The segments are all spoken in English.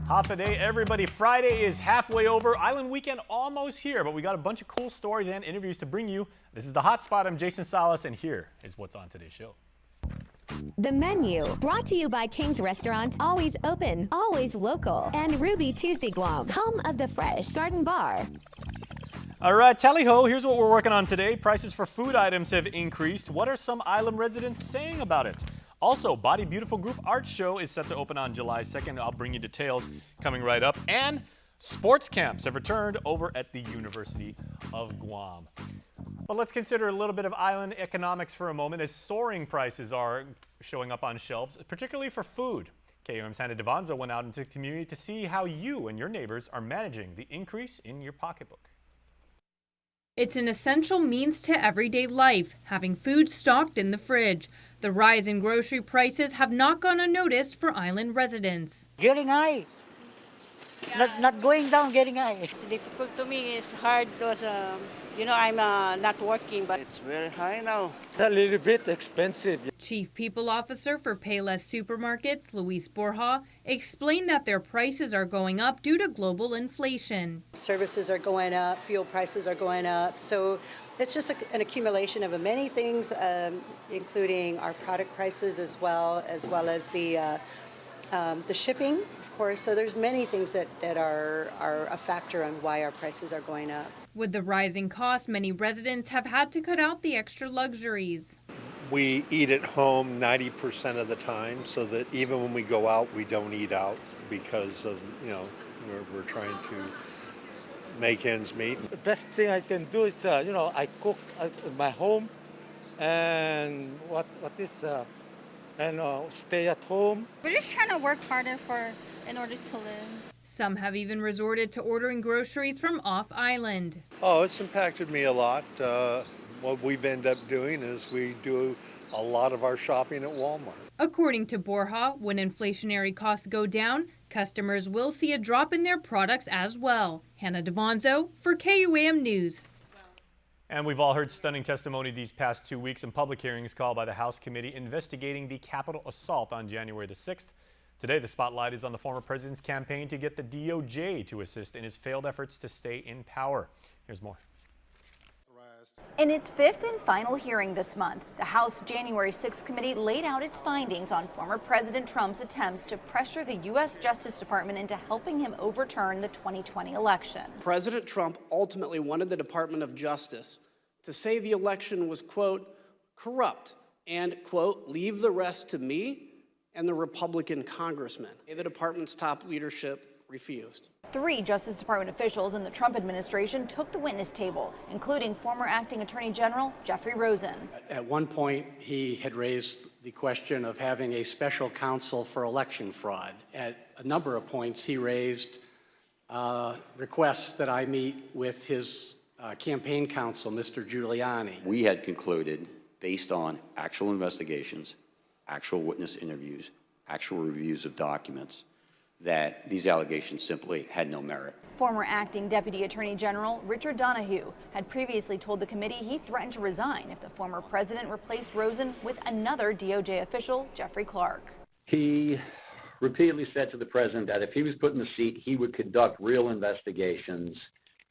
Half a day, everybody. Friday is halfway over. Island weekend almost here, but we got a bunch of cool stories and interviews to bring you. This is the HotSpot. I'm Jason Salas, and here is what's on today's show. The menu, brought to you by King's Restaurant, always open, always local, and Ruby Tuesday Guam, home of the Fresh Garden Bar. All right, tally ho, here's what we're working on today. Prices for food items have increased. What are some island residents saying about it? Also, Body Beautiful Group Art Show is set to open on July 2nd. I'll bring you details coming right up. And sports camps have returned over at the University of Guam. But let's consider a little bit of island economics for a moment, as soaring prices are showing up on shelves, particularly for food. KUAM's Hannah Devonzo went out into the community to see how you and your neighbors are managing the increase in your pocketbook. It's an essential means to everyday life, having food stocked in the fridge. The rise in grocery prices have not gone unnoticed for island residents. Getting high. Not going down, getting high. It's difficult to me. It's hard because, I'm not working. But it's very high now. A little bit expensive. Chief People Officer for Payless Supermarkets, Luis Borja, explained that their prices are going up due to global inflation. Services are going up, fuel prices are going up. So it's just an accumulation of many things, including our product prices as well as the shipping, of course. So there's many things that are a factor on why our prices are going up. With the rising costs, many residents have had to cut out the extra luxuries. We eat at home 90% of the time, so that even when we go out, we don't eat out because of, we're trying to make ends meet. The best thing I can do is, I cook at my home and stay at home. We're just trying to work harder in order to live. Some have even resorted to ordering groceries from off-island. Oh, it's impacted me a lot. What we've ended up doing is we do a lot of our shopping at Walmart. According to Borja, when inflationary costs go down, customers will see a drop in their products as well. Hannah Devonzo for KUAM News. And we've all heard stunning testimony these past 2 weeks in public hearings called by the House committee investigating the Capitol assault on January the 6th. Today, the spotlight is on the former president's campaign to get the DOJ to assist in his failed efforts to stay in power. Here's more. In its fifth and final hearing this month, the House January 6th committee laid out its findings on former President Trump's attempts to pressure the U.S. Justice Department into helping him overturn the 2020 election. President Trump ultimately wanted the Department of Justice to say the election was, quote, corrupt and, quote, leave the rest to me and the Republican congressman. The department's top leadership refused. 3 Justice Department officials in the Trump administration took the witness table, including former acting Attorney General Jeffrey Rosen. At one point, he had raised the question of having a special counsel for election fraud. At a number of points, he raised requests that I meet with his campaign counsel, Mr. Giuliani. We had concluded, based on actual investigations, actual witness interviews, actual reviews of documents, that these allegations simply had no merit. Former acting Deputy Attorney General Richard Donahue had previously told the committee he threatened to resign if the former president replaced Rosen with another DOJ official, Jeffrey Clark. He repeatedly said to the president that if he was put in the seat, he would conduct real investigations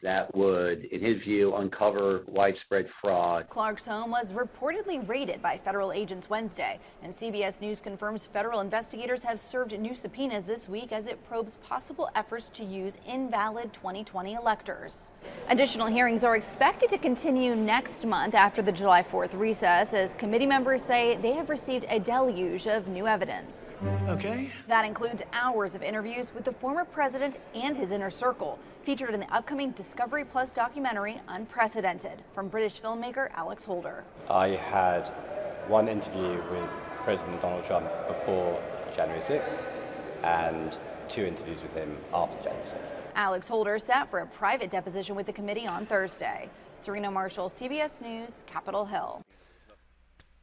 that would, in his view, uncover widespread fraud. Clark's home was reportedly raided by federal agents Wednesday, and CBS News confirms federal investigators have served new subpoenas this week as it probes possible efforts to use invalid 2020 electors. Additional hearings are expected to continue next month after the July 4th recess, as committee members say they have received a deluge of new evidence. Okay. That includes hours of interviews with the former president and his inner circle, featured in the upcoming Discovery Plus documentary Unprecedented from British filmmaker Alex Holder. I had one interview with President Donald Trump before January 6th and 2 interviews with him after January 6th. Alex Holder sat for a private deposition with the committee on Thursday. Serena Marshall, CBS News, Capitol Hill.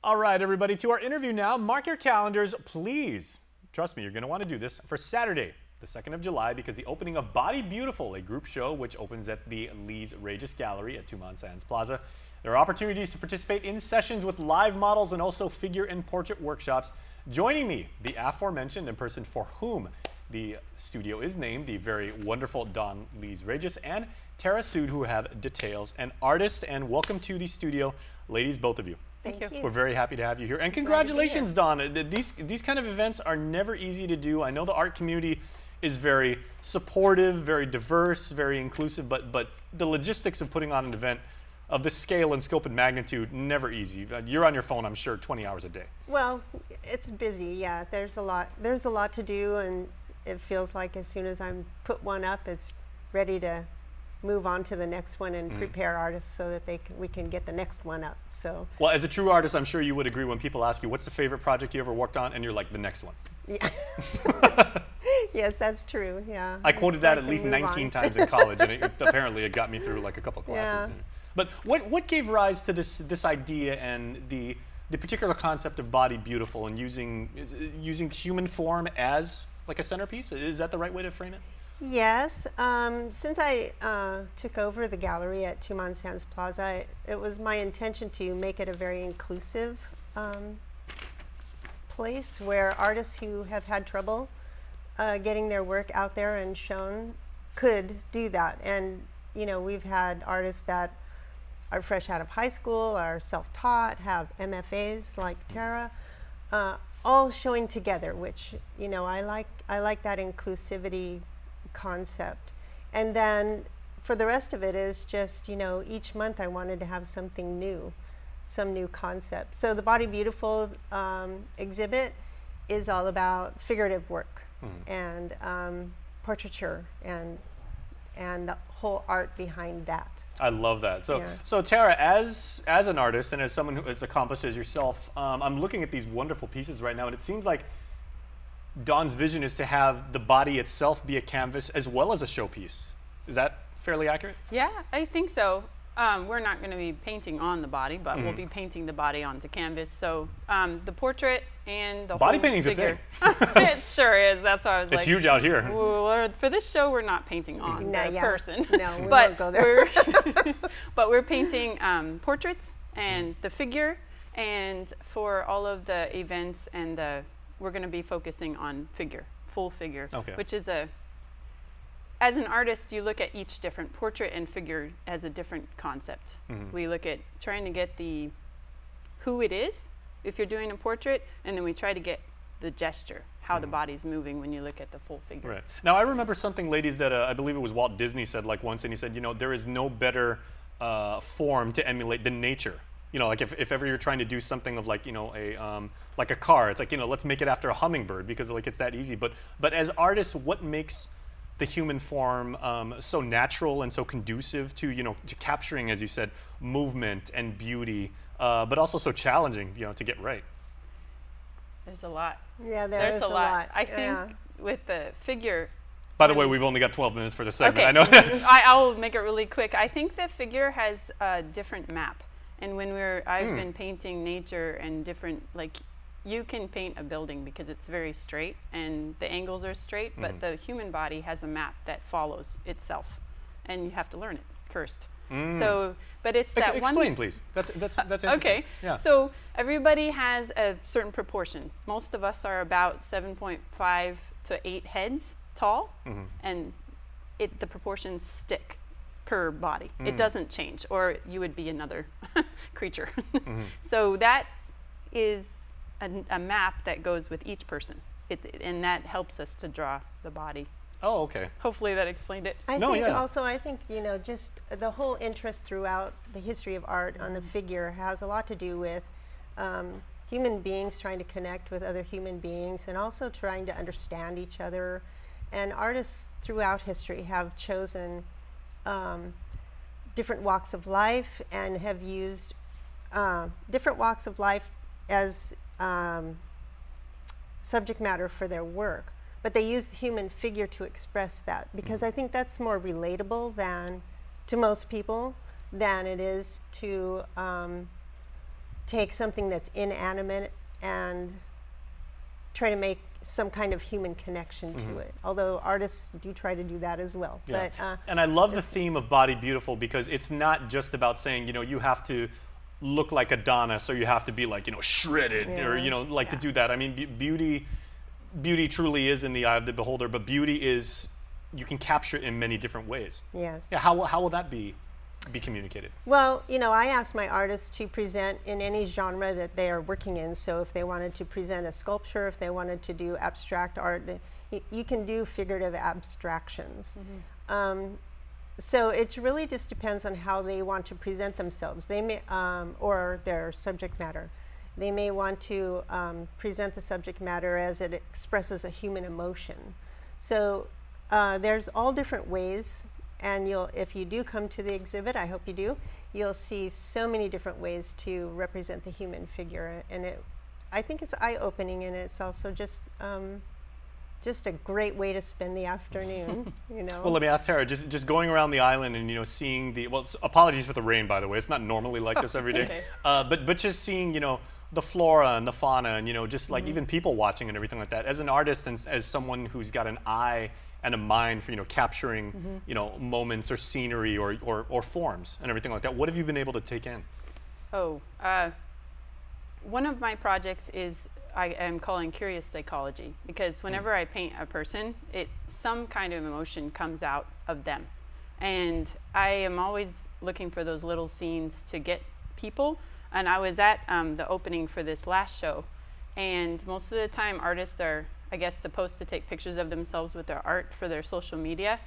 All right, everybody, to our interview now. Mark your calendars, please. Trust me, you're going to want to do this for Saturday, the 2nd of July, because the opening of Body Beautiful, a group show which opens at the Lee's Regis Gallery at Tumon Sands Plaza. There are opportunities to participate in sessions with live models and also figure and portrait workshops. Joining me, the aforementioned and person for whom The studio is named the very wonderful Dawn Lees Regis and Tara Sood, who have details, and artists. And welcome to the studio, ladies, both of you. Thank you. We're very happy to have you here. And congratulations, Dawn. These kind of events are never easy to do. I know the art community is very supportive, very diverse, very inclusive, but the logistics of putting on an event of this scale and scope and magnitude, never easy. You're on your phone, I'm sure, 20 hours a day. Well, it's busy, yeah. There's a lot to do, and it feels like as soon as I'm put one up, it's ready to move on to the next one and prepare artists so that we can get the next one up. So. Well, as a true artist, I'm sure you would agree when people ask you, what's the favorite project you ever worked on? And you're like, the next one. Yeah. Yes, that's true, yeah. I quoted that at least 19 times in college, and apparently it got me through like a couple classes. Yeah. But what gave rise to this idea and the particular concept of Body Beautiful and using human form as like a centerpiece? Is that the right way to frame it? Yes. Since I took over the gallery at Tuman Sands Plaza, it was my intention to make it a very inclusive place where artists who have had trouble getting their work out there and shown could do that. And you know, we've had artists that are fresh out of high school, are self-taught, have MFAs like Tara, all showing together, which, you know, I like that inclusivity concept. And then for the rest of it is just, you know, each month I wanted to have something new, some new concept. So the Body Beautiful exhibit is all about figurative work and portraiture and the whole art behind that. I love that. So Tara, as an artist and as someone who is accomplished as yourself, I'm looking at these wonderful pieces right now, and it seems like Dawn's vision is to have the body itself be a canvas as well as a showpiece. Is that fairly accurate? Yeah, I think so. We're not going to be painting on the body, but we'll be painting the body onto canvas. So the portrait and the body whole painting's figure. a thing. It sure is. That's why I was like, it's huge out here. Well, for this show, we're not painting on the person. No, we won't go there. But we're painting portraits and the figure, and for all of the events, and we're going to be focusing on figure, full figure, which is as an artist, you look at each different portrait and figure as a different concept. We look at trying to get who it is, if you're doing a portrait, and then we try to get the gesture, how the body's moving when you look at the full figure. Right. Now, I remember something, ladies, that I believe it was Walt Disney said like once, and he said, you know, there is no better form to emulate than nature. You know, like if ever you're trying to do something of like, you know, like a car, it's like, you know, let's make it after a hummingbird because like it's that easy. But as artists, what makes the human form so natural and so conducive to, you know, to capturing, as you said, movement and beauty, but also so challenging, you know, to get right? There's a lot. Yeah, there's a lot. I think with the figure. By the way, we've only got 12 minutes for the segment. Okay. I know that. I'll make it really quick. I think the figure has a different map. And when I've been painting nature and different, like, you can paint a building because it's very straight and the angles are straight, but the human body has a map that follows itself, and you have to learn it first. So, but it's that one. Explain, please. That's interesting. Okay. Yeah. So everybody has a certain proportion. Most of us are about 7.5 to 8 heads tall, and the proportions stick per body. It doesn't change, or you would be another creature. So that is a map that goes with each person, and that helps us to draw the body. Oh, okay. Hopefully that explained it. I think, you know, just the whole interest throughout the history of art on the figure has a lot to do with human beings trying to connect with other human beings and also trying to understand each other. And artists throughout history have chosen different walks of life and have used different walks of life as subject matter for their work. But they use the human figure to express that, because I think that's more relatable to most people than it is to take something that's inanimate and try to make some kind of human connection to it. Although artists do try to do that as well. Yeah. But, and I love the theme of Body Beautiful because it's not just about saying, you know, you have to look like Adonis or you have to be like, you know, shredded or, you know, like to do that. I mean, beauty beauty truly is in the eye of the beholder, but beauty is, you can capture it in many different ways. Yes. Yeah, how will that be communicated? Well, you know, I ask my artists to present in any genre that they are working in. So if they wanted to present a sculpture, if they wanted to do abstract art, you can do figurative abstractions. So it really just depends on how they want to present themselves. They may, or their subject matter. They may want to present the subject matter as it expresses a human emotion. So there's all different ways, and if you do come to the exhibit, I hope you do, you'll see so many different ways to represent the human figure, and I think it's eye-opening, and it's also just a great way to spend the afternoon, you know. Well, let me ask Tara, just going around the island and, you know, seeing the, well, apologies for the rain, by the way, it's not normally like this every day, okay. But just seeing, you know, the flora and the fauna and, you know, just like even people watching and everything like that. As an artist and as someone who's got an eye and a mind for, you know, capturing, you know, moments or scenery or forms and everything like that, what have you been able to take in? Oh, one of my projects is I am calling curious psychology, because whenever I paint a person, some kind of emotion comes out of them. And I am always looking for those little scenes to get people. And I was at the opening for this last show, and most of the time artists are, I guess, supposed to take pictures of themselves with their art for their social media.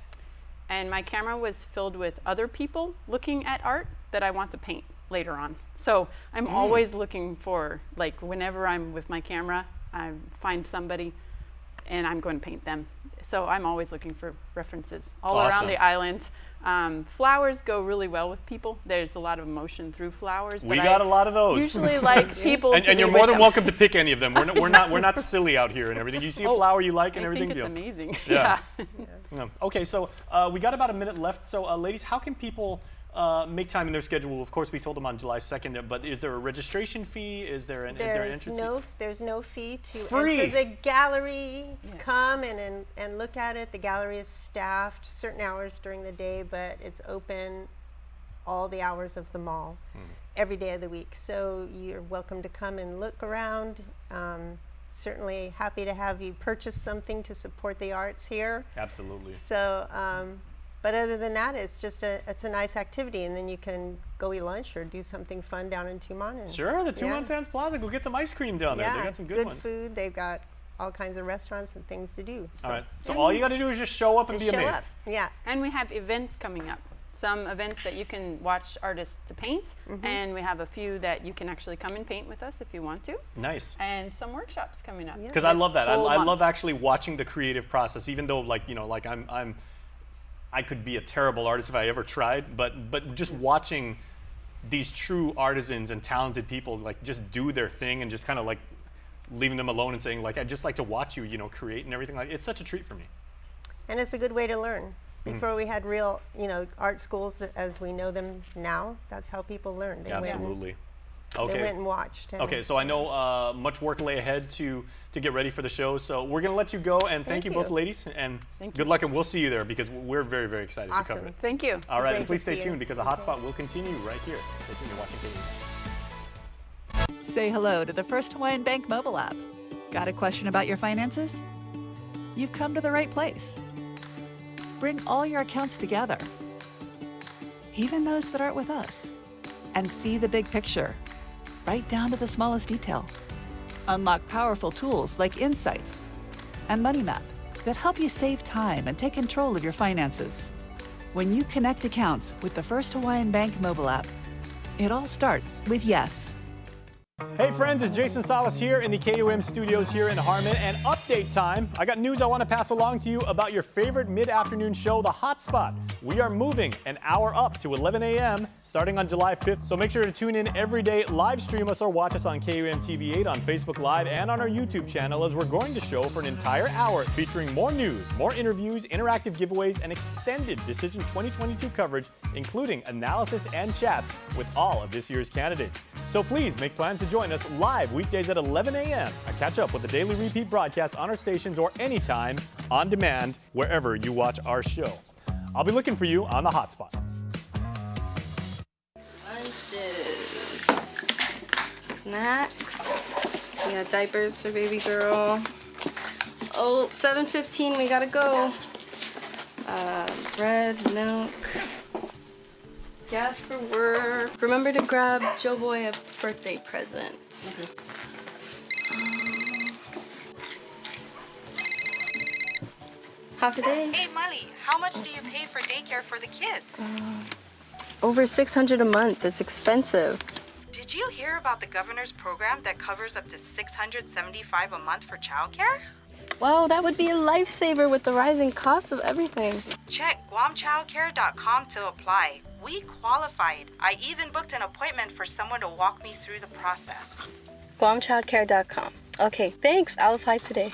And my camera was filled with other people looking at art that I want to paint later on. So I'm always looking for, like, whenever I'm with my camera, I find somebody and I'm going to paint them. So I'm always looking for references all around the island. Flowers go really well with people. There's a lot of emotion through flowers. We got a lot of those. Usually like people and you're more than welcome to pick any of them. We're not silly out here and everything. You see a flower you like and everything. I think it's amazing. Yeah. Yeah. Okay, so we got about a minute left. So ladies, how can people make time in their schedule? Of course, we told them on July 2nd, but is there a registration fee? Is there an entrance fee? There's no fee to Free. enter the gallery. Come and look at it. The gallery is staffed certain hours during the day, but it's open all the hours of the mall, every day of the week. So you're welcome to come and look around. Certainly happy to have you purchase something to support the arts here. Absolutely. So. But other than that, it's a nice activity, and then you can go eat lunch or do something fun down in Tumon. Sure, the Tumon Sands Plaza. Go get some ice cream down there. They got some good ones. Good food. They've got all kinds of restaurants and things to do. So. All right. So all you got to do is just show up and be amazed. Yeah. And we have events coming up. Some events that you can watch artists to paint, and we have a few that you can actually come and paint with us if you want to. Nice. And some workshops coming up. Because I love that. I love actually watching the creative process, even though, like, you know, like I could be a terrible artist if I ever tried, but just watching these true artisans and talented people like just do their thing and just kind of like leaving them alone and saying, like, I'd just like to watch you, you know, create and everything. Like, it's such a treat for me. And it's a good way to learn. Before we had real, you know, art schools as we know them now, that's how people learned. Absolutely. They went and watched. Okay, so I know much work lay ahead to get ready for the show. So we're going to let you go, and thank you both ladies, and good luck, and we'll see you there because we're very, very excited to cover it. Thank you. All right, and please stay tuned because the HotSpot will continue right here. Stay tuned, you're watching KUAM. Say hello to the First Hawaiian Bank mobile app. Got a question about your finances? You've come to the right place. Bring all your accounts together, even those that aren't with us, and see the big picture, right down to the smallest detail. Unlock powerful tools like Insights and Money Map that help you save time and take control of your finances. When you connect accounts with the First Hawaiian Bank mobile app, it all starts with yes. Hey friends, it's Jason Salas here in the KUAM studios here in Harmon, and update time. I got news I want to pass along to you about your favorite mid-afternoon show, The HotSpot. We are moving an hour up to 11 a.m. starting on July 5th, so make sure to tune in every day, live stream us or watch us on KUAM TV 8 on Facebook Live and on our YouTube channel, as we're going to show for an entire hour featuring more news, more interviews, interactive giveaways, and extended Decision 2022 coverage, including analysis and chats with all of this year's candidates. So please make plans to join us live weekdays at 11 a.m. and catch up with the daily repeat broadcast on our stations or anytime on demand wherever you watch our show. I'll be looking for you on the HotSpot. Lunches, snacks, we got diapers for baby girl, Oh, 7:15, we gotta go. Bread, milk, gas for work. Remember to grab Joe Boy a birthday present. Half a day. Hey, Molly, how much do you pay for daycare for the kids? Over $600 a month. It's expensive. Did you hear about the governor's program that covers up to $675 a month for childcare? Wow, that would be a lifesaver with the rising costs of everything. Check guamchildcare.com to apply. We qualified. I even booked an appointment for someone to walk me through the process. guamchildcare.com. Okay, thanks. I'll apply today.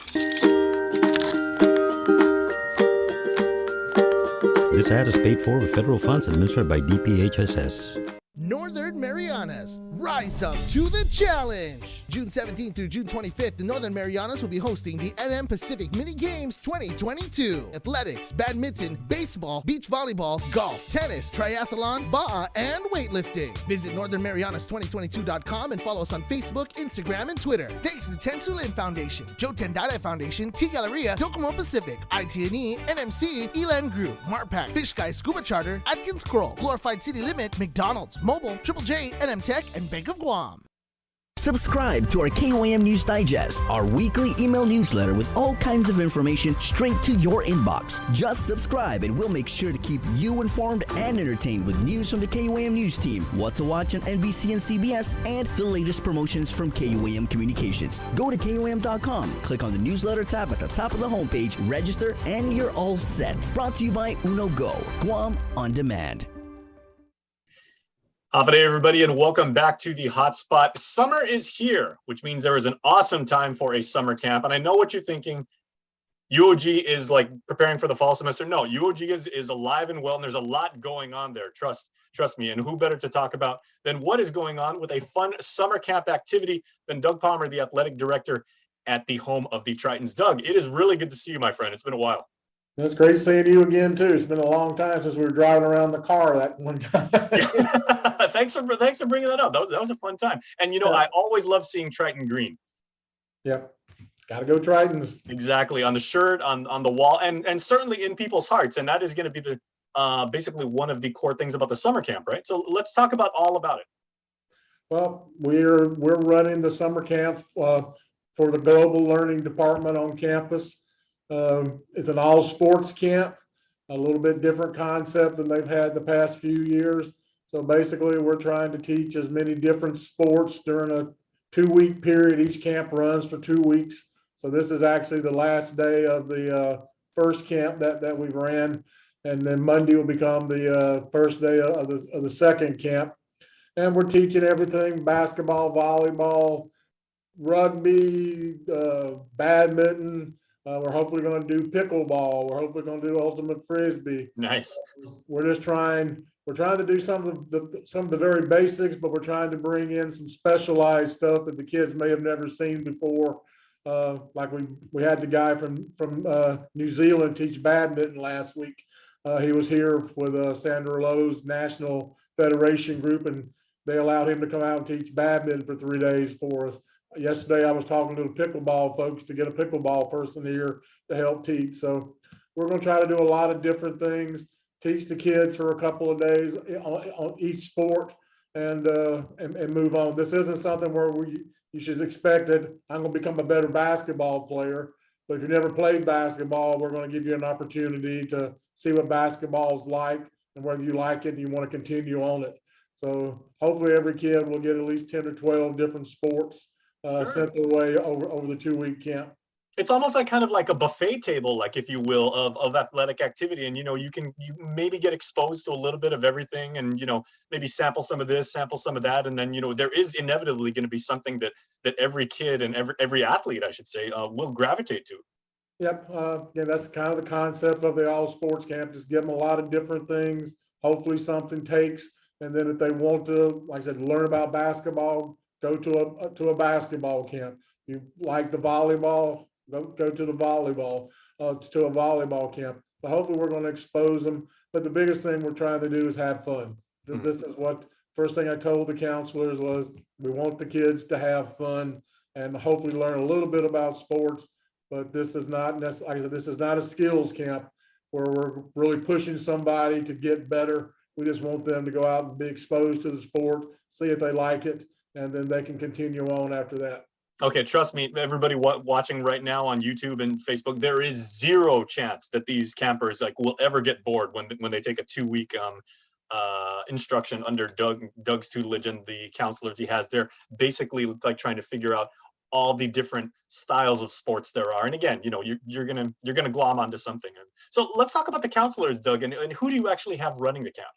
This ad is paid for with federal funds administered by DPHSS. Northern Marianas, rise up to the challenge! June 17th through June 25th, the Northern Marianas will be hosting the NM Pacific Mini Games 2022. Athletics, badminton, baseball, beach volleyball, golf, tennis, triathlon, ba'a, and weightlifting. Visit northernmarianas2022.com and follow us on Facebook, Instagram, and Twitter. Thanks to the Tensulin Foundation, Joe Tendada Foundation, T Galleria, Docomo Pacific, ITNE, NMC, Elan Group, Marpac, Fish Sky Scuba Charter, Atkins Kroll, Glorified City Limit, McDonald's, Mobile, Triple J, NM Tech, and Bank of Guam. Subscribe to our KUAM News Digest, our weekly email newsletter with all kinds of information straight to your inbox. Just subscribe and we'll make sure to keep you informed and entertained with news from the KUAM News team, what to watch on NBC and CBS, and the latest promotions from KUAM Communications. Go to KUAM.com, click on the newsletter tab at the top of the homepage, register, and you're all set. Brought to you by Uno Go, Guam On Demand. Day, everybody, and welcome back to the Hotspot. Summer is here, which means there is an awesome time for a summer camp. And I know what you're thinking. UOG is like preparing for the fall semester. No, UOG is alive and well, and there's a lot going on there. Trust me. And who better to talk about than what is going on with a fun summer camp activity than Doug Palmer, the athletic director at the home of the Tritons. Doug, it is really good to see you, my friend. It's been a while. It's great seeing you again too. It's been a long time since we were driving around the car that one time. Thanks for bringing that up. That was a fun time. And I always love seeing Triton green. Yep, gotta go Tritons. Exactly, on the shirt, on the wall, and certainly in people's hearts. And that is going to be the basically one of the core things about the summer camp, right? So let's talk about all about it. Well, we're running the summer camp for the Global Learning Department on campus. It's an all sports camp, a little bit different concept than they've had the past few years. So basically we're trying to teach as many different sports during a 2-week period. Each camp runs for 2 weeks. So this is actually the last day of the first camp that we've ran. And then Monday will become the first day of the second camp. And we're teaching everything: basketball, volleyball, rugby, badminton. We're hopefully going to do pickleball. We're hopefully going to do ultimate frisbee. Nice. We're trying to do some of the very basics, but we're trying to bring in some specialized stuff that the kids may have never seen before. Like we had the guy from New Zealand teach badminton last week. He was here with Sandra Lowe's National Federation group, and they allowed him to come out and teach badminton for 3 days for us. Yesterday, I was talking to the pickleball folks to get a pickleball person here to help teach. So we're going to try to do a lot of different things, teach the kids for a couple of days on each sport, and move on. This isn't something where you should expect that I'm going to become a better basketball player. But if you never played basketball, we're going to give you an opportunity to see what basketball is like and whether you like it and you want to continue on it. So hopefully every kid will get at least 10 or 12 different sports sent their way over the 2-week camp. It's almost like kind of like a buffet table, like if you will, of athletic activity. And you maybe get exposed to a little bit of everything, and maybe sample some of this, sample some of that, and then there is inevitably going to be something that every kid and every athlete, I should say, will gravitate to. Yep, yeah, that's kind of the concept of the all sports camp. Just give them a lot of different things. Hopefully something takes, and then if they want to, like I said, learn about basketball, go to a basketball camp. If you like the volleyball, go to the volleyball, to a volleyball camp. So hopefully we're going to expose them. But the biggest thing we're trying to do is have fun. This is what first thing I told the counselors was we want the kids to have fun and hopefully learn a little bit about sports. but this is not necessarily, like I said, this is not a skills camp where we're really pushing somebody to get better. We just want them to go out and be exposed to the sport, see if they like it, and then they can continue on after that. Okay, trust me, everybody watching right now on YouTube and Facebook, there is zero chance that these campers will ever get bored when they take a 2-week instruction under Doug's tutelage and the counselors he has there, basically trying to figure out all the different styles of sports there are. And again, you're gonna glom onto something. So let's talk about the counselors, Doug, and who do you actually have running the camp?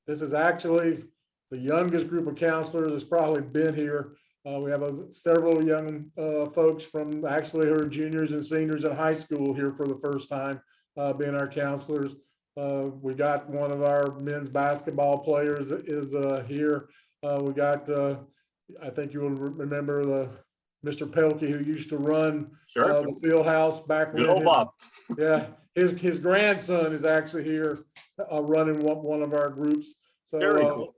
This is actually the youngest group of counselors that's probably been here. We have several young folks from actually who are juniors and seniors in high school here for the first time being our counselors. We got one of our men's basketball players is here. We got, I think you will remember Mr. Pelkey, who used to run the field house back when. Good old Bob. Yeah, his grandson is actually here running one of our groups. So very cool.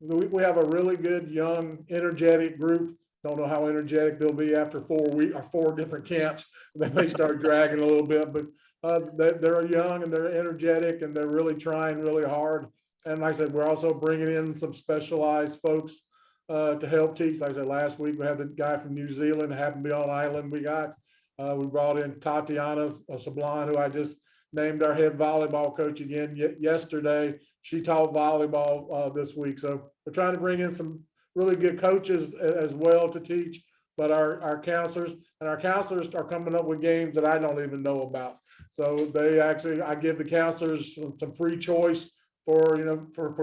We have a really good, young, energetic group. Don't know how energetic they'll be after 4 different camps. They may start dragging a little bit, but they're young and they're energetic and they're really trying really hard. And like I said, we're also bringing in some specialized folks to help teach. Like I said, last week we had the guy from New Zealand that happened to be on island. We brought in Tatiana Sablon, who I just named our head volleyball coach again yesterday. She taught volleyball this week. So we're trying to bring in some really good coaches as well to teach, but our counselors are coming up with games that I don't even know about. So I give the counselors some free choice for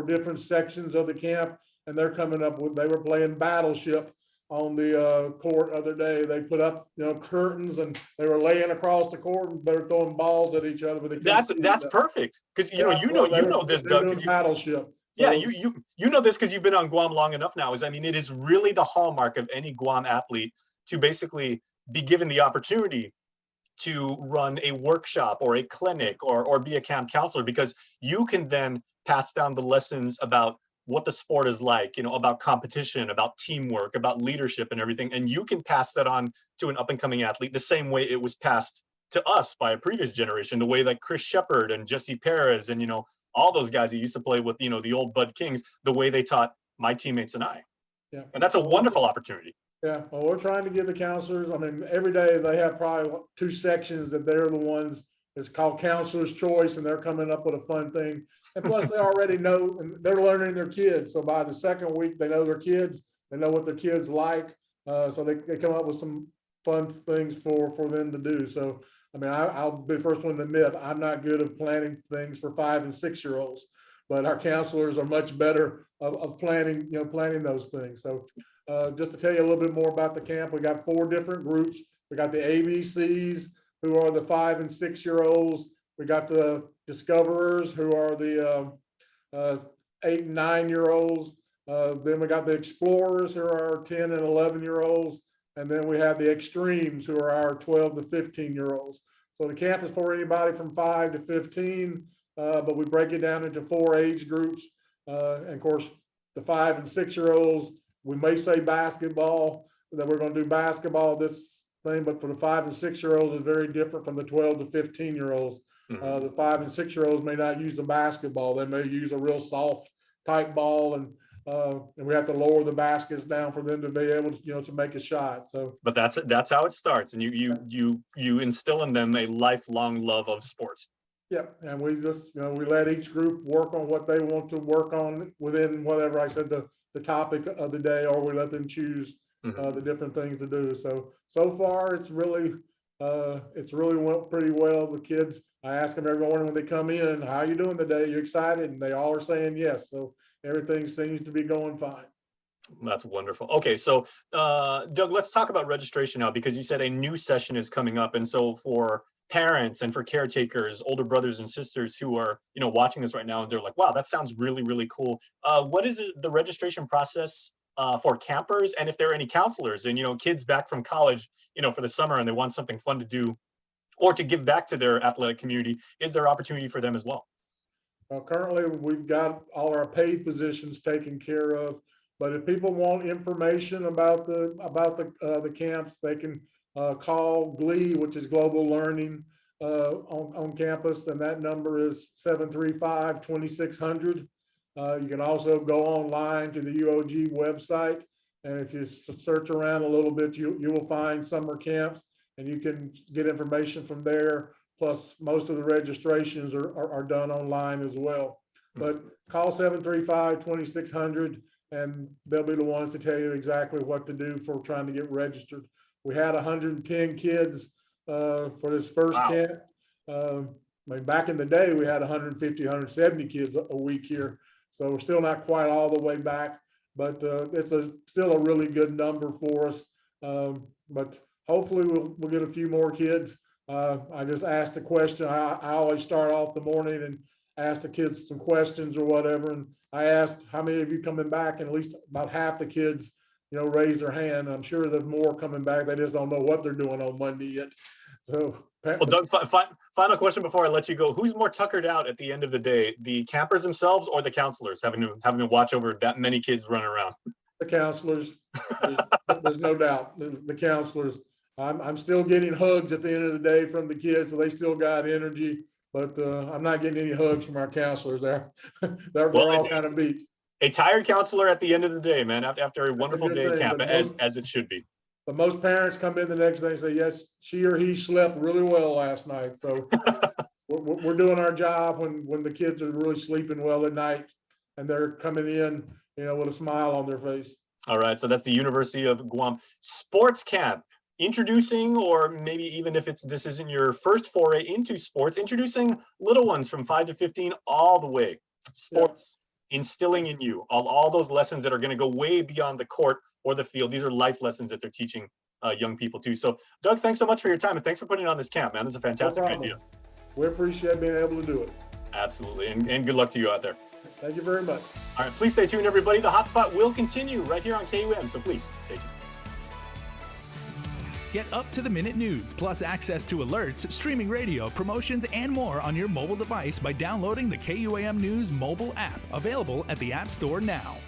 different sections of the camp, and they're coming up with, they were playing Battleship on the court other day. They put up curtains and they were laying across the court and they were throwing balls at each other. But that's perfect, because you know this, Doug, because Battleship. Yeah, you know this because you've been on Guam long enough now. It is really the hallmark of any Guam athlete to basically be given the opportunity to run a workshop or a clinic or be a camp counselor, because you can then pass down the lessons about what the sport is like, about competition, about teamwork, about leadership and everything. And you can pass that on to an up and coming athlete the same way it was passed to us by a previous generation, the way that Chris Shepard and Jesse Perez and, all those guys that used to play with, the old Bud Kings, the way they taught my teammates and I. Yeah. And that's a wonderful opportunity. Yeah. Well, we're trying to give the counselors, every day they have probably 2 sections that they're the ones, it's called Counselor's Choice, and they're coming up with a fun thing. And plus they already know, and they're learning their kids. So by the second week, they know their kids, they know what their kids like. So they come up with some fun things for them to do. So I'll be the first one to admit I'm not good at planning things for 5 and 6-year-olds, but our counselors are much better of planning, planning those things. So just to tell you a little bit more about the camp, we got 4 different groups. We got the ABCs, who are the 5 and 6-year-olds. We got the Discoverers, who are the 8 and 9-year-olds. Then we got the Explorers, who are our 10 and 11-year-olds. And then we have the Extremes, who are our 12 to 15-year-olds. So the camp is for anybody from 5 to 15, but we break it down into 4 age groups. And of course, the 5 and 6-year-olds, we may say basketball, that we're going to do basketball this thing, but for the 5 and 6-year-olds is very different from the 12 to 15-year-olds. Mm-hmm. The 5 and 6-year-olds may not use the basketball. They may use a real soft type ball, and we have to lower the baskets down for them to be able to, to make a shot. So, but that's how it starts, and you instill in them a lifelong love of sports. Yeah, and we just we let each group work on what they want to work on within whatever I said the topic of the day, or we let them choose the different things to do. So far it's really went pretty well. The kids, I ask them every morning when they come in, how are you doing today? You excited? And they all are saying yes. So everything seems to be going fine. That's wonderful. Okay, so Doug, let's talk about registration now, because you said a new session is coming up. And so for parents and for caretakers, older brothers and sisters who are, watching this right now, and they're like, wow, that sounds really, really cool. What is the registration process for campers? And if there are any counselors and, kids back from college, for the summer, and they want something fun to do or to give back to their athletic community, is there opportunity for them as well? Currently, we've got all our paid positions taken care of. But if people want information about the camps, they can call GLEE, which is Global Learning on campus, and that number is 735-2600. You can also go online to the UOG website, and if you search around a little bit, you will find summer camps, and you can get information from there. Plus, most of the registrations are done online as well. But call 735-2600, and they'll be the ones to tell you exactly what to do for trying to get registered. We had 110 kids for this first camp. I mean, back in the day, we had 150, 170 kids a week here. So we're still not quite all the way back, but it's still a really good number for us. But hopefully we'll get a few more kids. I just asked a question. I always start off the morning and ask the kids some questions or whatever. And I asked, how many of you coming back? And at least about half the kids, raise their hand. I'm sure there's more coming back. They just don't know what they're doing on Monday yet. So, well, Doug, final question before I let you go. Who's more tuckered out at the end of the day, the campers themselves or the counselors having to watch over that many kids running around? The counselors, there's no doubt. The counselors. I'm still getting hugs at the end of the day from the kids, so they still got energy. But I'm not getting any hugs from our counselors. They're all kind of beat. A tired counselor at the end of the day, man, after a wonderful day at camp, as it should be. But most parents come in the next day and say, yes, she or he slept really well last night. So we're doing our job when the kids are really sleeping well at night and they're coming in, with a smile on their face. All right. So that's the University of Guam Sports Camp. Introducing, or maybe even if this isn't your first foray into sports, introducing little ones from 5 to 15 all the way. Sports, instilling in you all those lessons that are going to go way beyond the court or the field. These are life lessons that they're teaching young people too. So, Doug, thanks so much for your time, and thanks for putting on this camp, man. This is a fantastic idea. We appreciate being able to do it. Absolutely, and good luck to you out there. Thank you very much. All right, please stay tuned, everybody. The Hotspot will continue right here on KUAM, so please stay tuned. Get up-to-the-minute news, plus access to alerts, streaming radio, promotions, and more on your mobile device by downloading the KUAM News mobile app, available at the App Store now.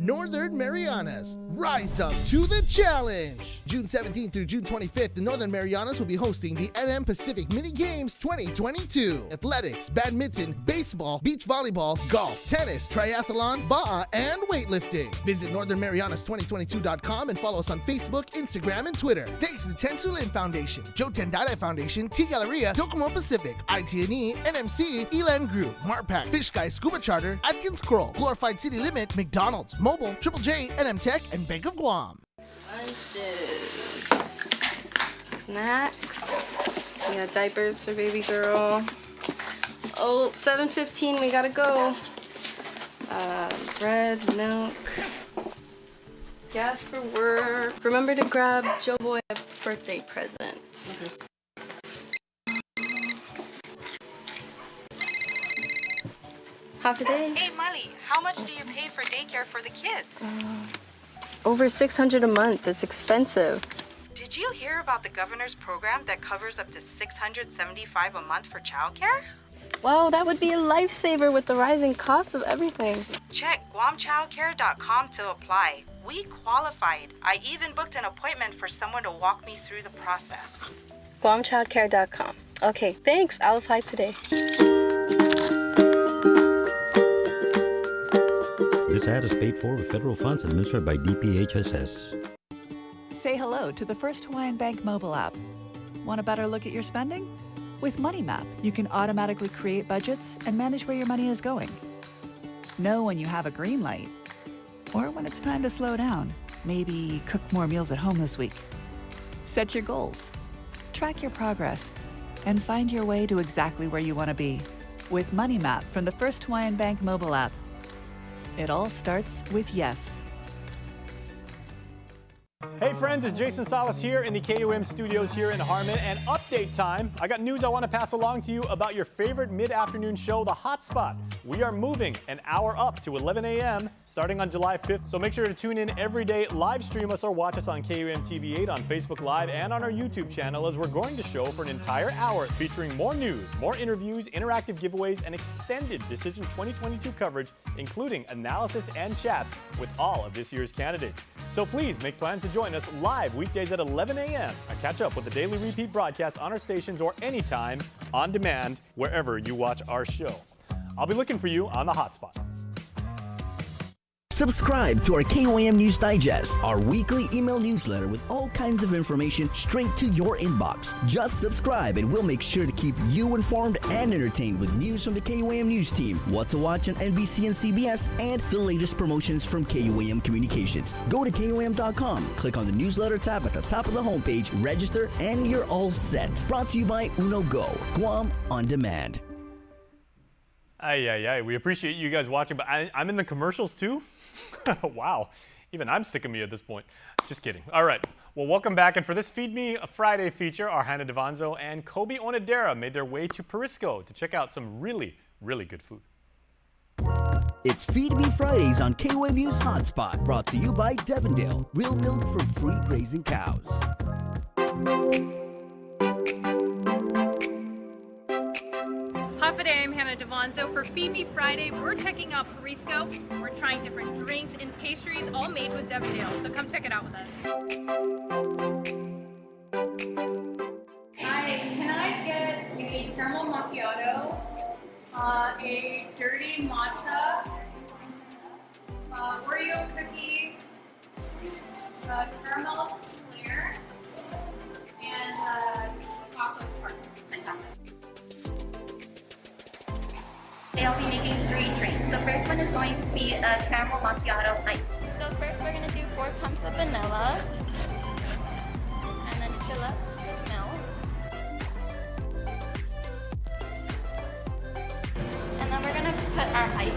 Northern Marianas, rise up to the challenge! June 17th through June 25th, the Northern Marianas will be hosting the NM Pacific Mini Games 2022. Athletics, badminton, baseball, beach volleyball, golf, tennis, triathlon, ba'a, and weightlifting. Visit northernmarianas2022.com and follow us on Facebook, Instagram, and Twitter. Thanks to the Tensulin Foundation, Joe Tendai Foundation, T Galleria, Docomo Pacific, IT&E, NMC, Elan Group, Marpac, Fish Guy Scuba Charter, Atkins Kroll, Glorified City Limit, McDonald's, Mobile, Triple J, NM Tech, and Bank of Guam. Lunches, snacks, we got diapers for baby girl. Oh, 7:15, we gotta go. Bread, milk, gas for work. Remember to grab Joe Boy a birthday present. Half a day. Hey, Molly, how much do you pay for daycare for the kids? Over $600 a month. It's expensive. Did you hear about the governor's program that covers up to $675 a month for childcare? Wow, that would be a lifesaver with the rising cost of everything. Check guamchildcare.com to apply. We qualified. I even booked an appointment for someone to walk me through the process. guamchildcare.com. Okay, thanks. I'll apply today. This ad is paid for with federal funds administered by DPHSS. Say hello to the first Hawaiian Bank mobile app. Want a better look at your spending? With Money Map, you can automatically create budgets and manage where your money is going. Know when you have a green light, or when it's time to slow down. Maybe cook more meals at home this week. Set your goals, track your progress, and find your way to exactly where you want to be. With Money Map from the first Hawaiian Bank mobile app. It all starts with yes. Hey friends, it's Jason Salas here in the KUAM studios here in Harmon, and update time. I got news I want to pass along to you about your favorite mid-afternoon show, The Hotspot. We are moving an hour up to 11 a.m. starting on July 5th. So make sure to tune in every day, live stream us or watch us on KUAM TV 8 on Facebook Live and on our YouTube channel, as we're going to show for an entire hour featuring more news, more interviews, interactive giveaways, and extended Decision 2022 coverage, including analysis and chats with all of this year's candidates. So please make plans to join us live weekdays at 11 a.m. and catch up with the daily repeat broadcast on our stations or anytime on demand wherever you watch our show. I'll be looking for you on the Hotspot. Subscribe to our KUAM News Digest, our weekly email newsletter with all kinds of information straight to your inbox. Just subscribe and we'll make sure to keep you informed and entertained with news from the KUAM News team, what to watch on NBC and CBS, and the latest promotions from KUAM Communications. Go to KUAM.com, click on the newsletter tab at the top of the homepage, register, and you're all set. Brought to you by Uno Go, KUAM On Demand. We appreciate you guys watching, but I'm in the commercials too? Wow, even I'm sick of me at this point. Just kidding. All right, well, welcome back. And for this Feed Me Friday feature, our Hannah Devanzo and Kobe Onodera made their way to Perisco to check out some really, really good food. It's Feed Me Fridays on KUAM News Hotspot, brought to you by Devondale, real milk from free grazing cows. I'm Hannah Devanzo. For Feed Me Friday, we're checking out Perisco. We're trying different drinks and pastries, all made with Devondale. So come check it out with us. Hi, can I get a caramel macchiato, a dirty matcha, Oreo cookie, caramel clear, and chocolate tart. They'll be making 3 drinks. The first one is going to be a caramel macchiato ice. So first we're going to do 4 pumps of vanilla. And then fill up with milk. And then we're going to put our ice.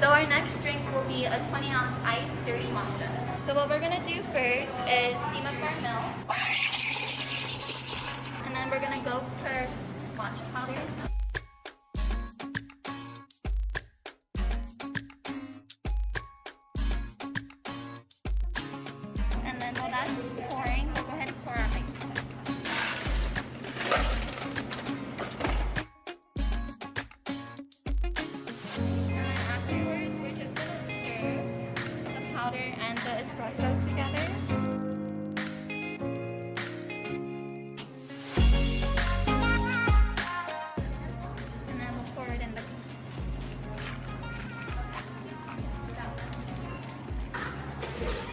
So our next drink will be a 20-ounce iced dirty matcha. So what we're going to do first is steam up our milk. And then we're going to go for matcha powder. And then while that's pouring, we'll go ahead and pour our ice. And the espresso together. And then we'll pour it in the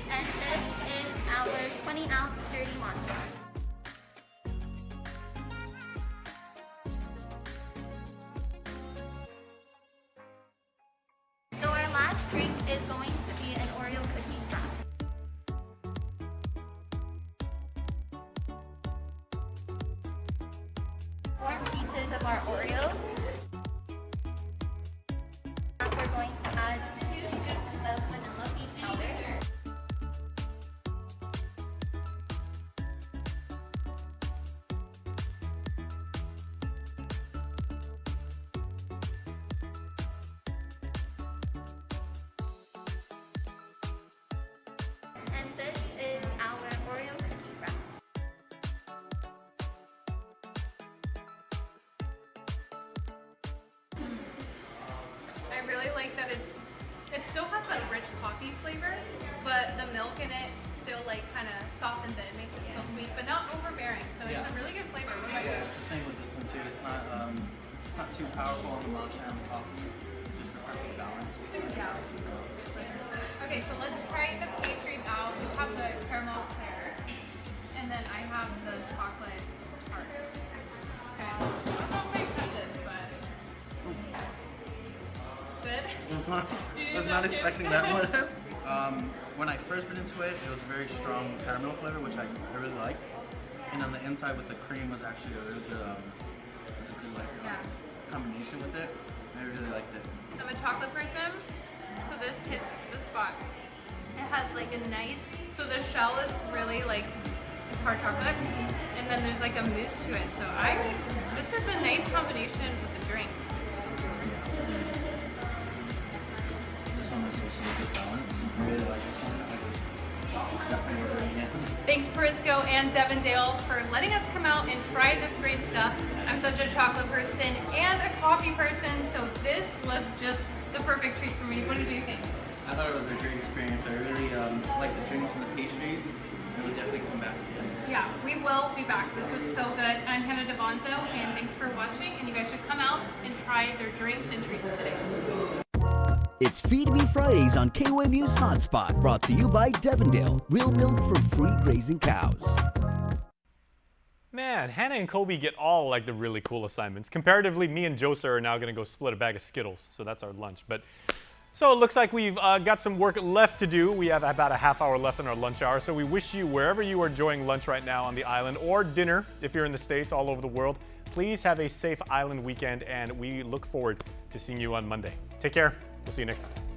And this is our 20-ounce dirty matcha. So our last drink is going to be an Oreo cookie frap. 4 pieces of our Oreo. We're going to add 2 scoops of vanilla bean powder. And this is our Oreo cookie wrap. I really like that it still has that rich coffee flavor, but the milk in it still like kind of softens it. It makes it still sweet, but not overbearing. So it's a really good flavor. What about you? It's the same with this one too. It's not too powerful on the matcha and the coffee. It's just a perfect balance. Yeah. Okay, so let's try the pastries out. You have the caramel clear, and then I have the chocolate tart. Okay. I don't know if I cut this, but good. I was not expecting that one. when I first bit into it, it was a very strong caramel flavor, which I really liked. And on the inside with the cream was actually a really good, combination with it. I really liked it. I'm a chocolate person, so this hits the spot. It has like a nice, so the shell is really like, it's hard chocolate, and then there's like a mousse to it. So this is a nice combination with the drink. This one is also a good balance. I really like this one. Definitely order it again. Thanks Perisco and Devondale for letting us come out and try this great stuff. I'm such a chocolate person and a coffee person, so this was just the perfect treat for me. What did you think? I thought it was a great experience. I really like the drinks and the pastries. I would definitely come back again. Yeah, we will be back. This was so good. I'm Hannah Devonzo, and thanks for watching. And you guys should come out and try their drinks and treats today. It's Feed Me Fridays on KUAM News Hotspot, brought to you by Devondale, real milk from free grazing cows. Man, Hannah and Kobe get all like the really cool assignments. Comparatively, me and Josa are now going to go split a bag of Skittles, so that's our lunch. But so it looks like we've got some work left to do. We have about a half hour left in our lunch hour, so we wish you, wherever you are enjoying lunch right now on the island, or dinner if you're in the States, all over the world, please have a safe island weekend, and we look forward to seeing you on Monday. Take care. We'll see you next time.